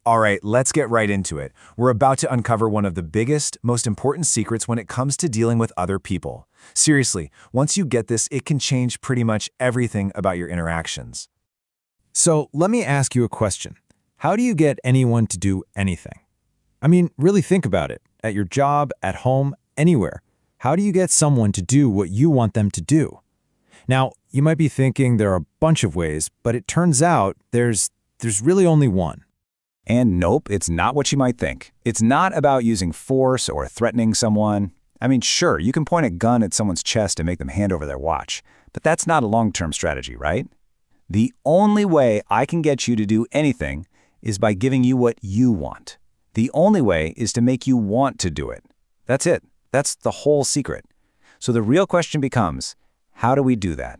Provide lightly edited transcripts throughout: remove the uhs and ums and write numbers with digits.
All right, let's get right into it. We're about to uncover one of the biggest, most important secrets when it comes to dealing with other people. Seriously, once you get this, it can change pretty much everything about your interactions. So let me ask you a question. How do you get anyone to do anything? I mean, really think about it. At your job, at home, anywhere. How do you get someone to do what you want them to do? Now, you might be thinking there are a bunch of ways, but it turns out there's really only one. And nope, it's not what you might think. It's not about using force or threatening someone. I mean, sure, you can point a gun at someone's chest and make them hand over their watch, but that's not a long-term strategy, right? The only way I can get you to do anything is by giving you what you want. The only way is to make you want to do it. That's it. That's the whole secret. So the real question becomes, how do we do that?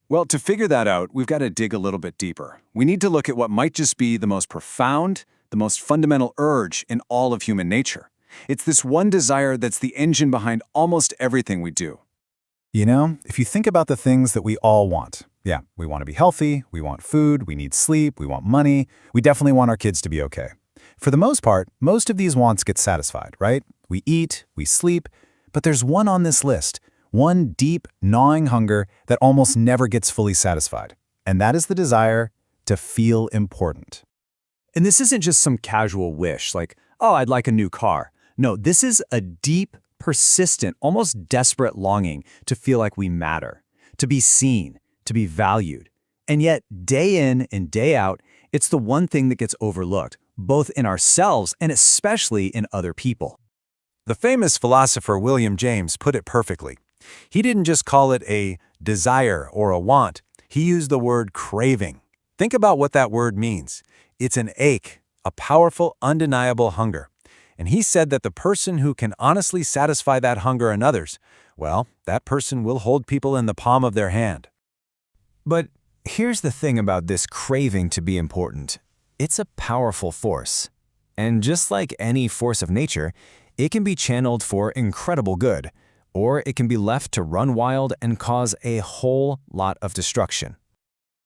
Well, to figure that out, we've got to dig a little bit deeper. We need to look at what might just be the most profound, the most fundamental urge in all of human nature. It's this one desire that's the engine behind almost everything we do. You know, if you think about the things that we all want, yeah, we want to be healthy, we want food, we need sleep, we want money, we definitely want our kids to be okay. For the most part, most of these wants get satisfied, right? We eat, we sleep, but there's one on this list. One deep, gnawing hunger that almost never gets fully satisfied. And that is the desire to feel important. And this isn't just some casual wish, like, oh, I'd like a new car. No, this is a deep, persistent, almost desperate longing to feel like we matter, to be seen, to be valued. And yet, day in and day out, it's the one thing that gets overlooked, both in ourselves and especially in other people. The famous philosopher William James put it perfectly. He didn't just call it a desire or a want. He used the word craving. Think about what that word means. It's an ache, a powerful, undeniable hunger. And he said that the person who can honestly satisfy that hunger in others, well, that person will hold people in the palm of their hand. But here's the thing about this craving to be important. It's a powerful force. And just like any force of nature, it can be channeled for incredible good, or it can be left to run wild and cause a whole lot of destruction.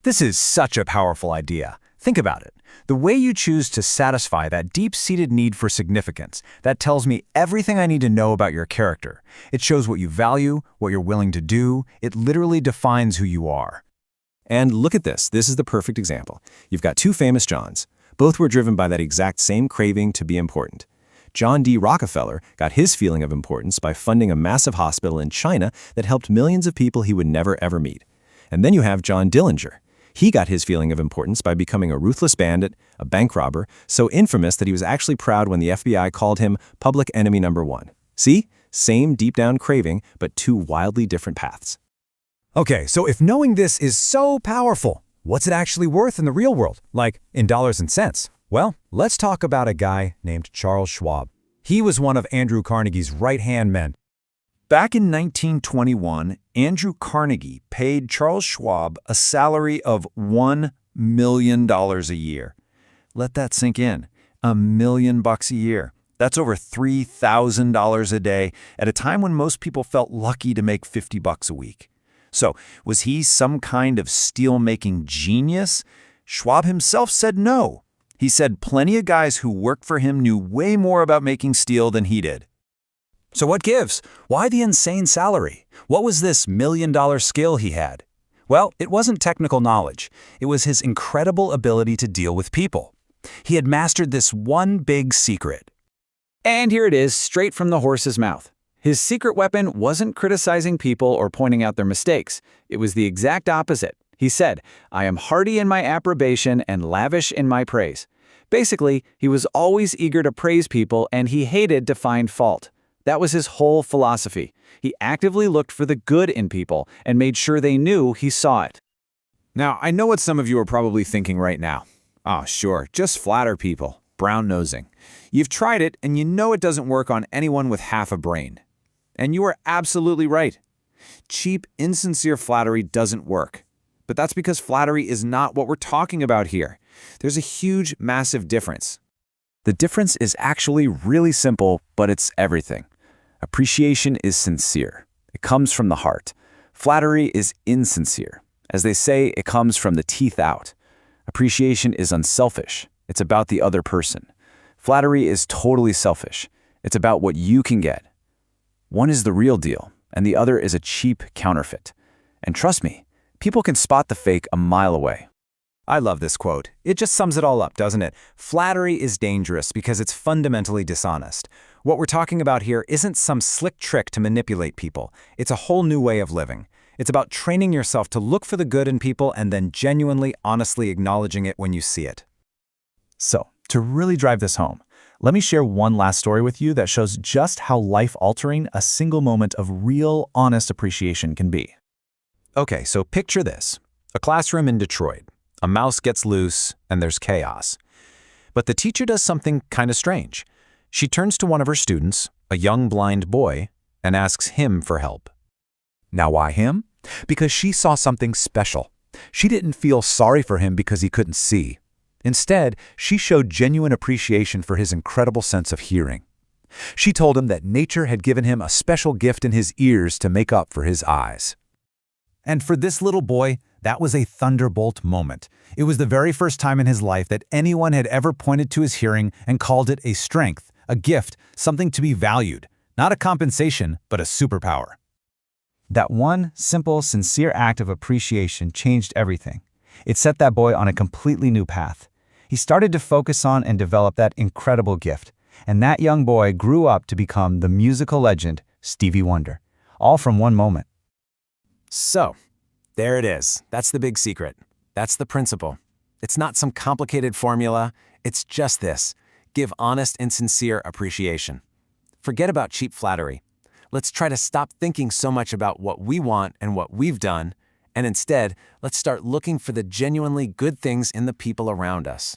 This is such a powerful idea. Think about it. The way you choose to satisfy that deep-seated need for significance, that tells me everything I need to know about your character. It shows what you value, what you're willing to do. It literally defines who you are. And look at this. This is the perfect example. You've got two famous Johns. Both were driven by that exact same craving to be important. John D. Rockefeller got his feeling of importance by funding a massive hospital in China that helped millions of people he would never ever meet. And then you have John Dillinger. He got his feeling of importance by becoming a ruthless bandit, a bank robber, so infamous that he was actually proud when the FBI called him public enemy number one. See? Same deep down craving, but two wildly different paths. Okay, so if knowing this is so powerful, what's it actually worth in the real world, like in dollars and cents? Well, let's talk about a guy named Charles Schwab. He was one of Andrew Carnegie's right-hand men. Back in 1921, Andrew Carnegie paid Charles Schwab a salary of $1 million a year. Let that sink in. $1 million a year. That's over $3,000 a day at a time when most people felt lucky to make $50 a week. So, was he some kind of steel-making genius? Schwab himself said no. He said plenty of guys who worked for him knew way more about making steel than he did. So what gives? Why the insane salary? What was this $1 million skill he had? Well, it wasn't technical knowledge. It was his incredible ability to deal with people. He had mastered this one big secret. And here it is, straight from the horse's mouth. His secret weapon wasn't criticizing people or pointing out their mistakes. It was the exact opposite. He said, "I am hearty in my approbation and lavish in my praise." Basically, he was always eager to praise people and he hated to find fault. That was his whole philosophy. He actively looked for the good in people and made sure they knew he saw it. Now, I know what some of you are probably thinking right now. Oh, sure, just flatter people, brown-nosing. You've tried it and you know it doesn't work on anyone with half a brain. And you are absolutely right. Cheap, insincere flattery doesn't work. But that's because flattery is not what we're talking about here. There's a huge, massive difference. The difference is actually really simple, but it's everything. Appreciation is sincere. It comes from the heart. Flattery is insincere. As they say, it comes from the teeth out. Appreciation is unselfish. It's about the other person. Flattery is totally selfish. It's about what you can get. One is the real deal, and the other is a cheap counterfeit. And trust me, people can spot the fake a mile away. I love this quote. It just sums it all up, doesn't it? Flattery is dangerous because it's fundamentally dishonest. What we're talking about here isn't some slick trick to manipulate people. It's a whole new way of living. It's about training yourself to look for the good in people and then genuinely, honestly acknowledging it when you see it. So, to really drive this home, let me share one last story with you that shows just how life-altering a single moment of real, honest appreciation can be. Okay, so picture this. A classroom in Detroit. A mouse gets loose, and there's chaos. But the teacher does something kind of strange. She turns to one of her students, a young blind boy, and asks him for help. Now why him? Because she saw something special. She didn't feel sorry for him because he couldn't see. Instead, she showed genuine appreciation for his incredible sense of hearing. She told him that nature had given him a special gift in his ears to make up for his eyes. And for this little boy, that was a thunderbolt moment. It was the very first time in his life that anyone had ever pointed to his hearing and called it a strength, a gift, something to be valued, not a compensation, but a superpower. That one simple, sincere act of appreciation changed everything. It set that boy on a completely new path. He started to focus on and develop that incredible gift, and that young boy grew up to become the musical legend Stevie Wonder, all from one moment. So, there it is. That's the big secret. That's the principle. It's not some complicated formula. It's just this. Give honest and sincere appreciation. Forget about cheap flattery. Let's try to stop thinking so much about what we want and what we've done, and instead, let's start looking for the genuinely good things in the people around us.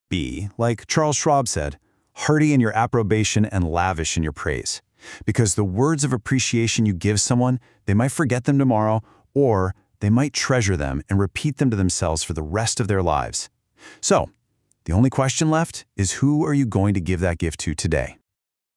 Be, like Charles Schwab said, hearty in your approbation and lavish in your praise. Because the words of appreciation you give someone, they might forget them tomorrow, or they might treasure them and repeat them to themselves for the rest of their lives. So, the only question left is who are you going to give that gift to today?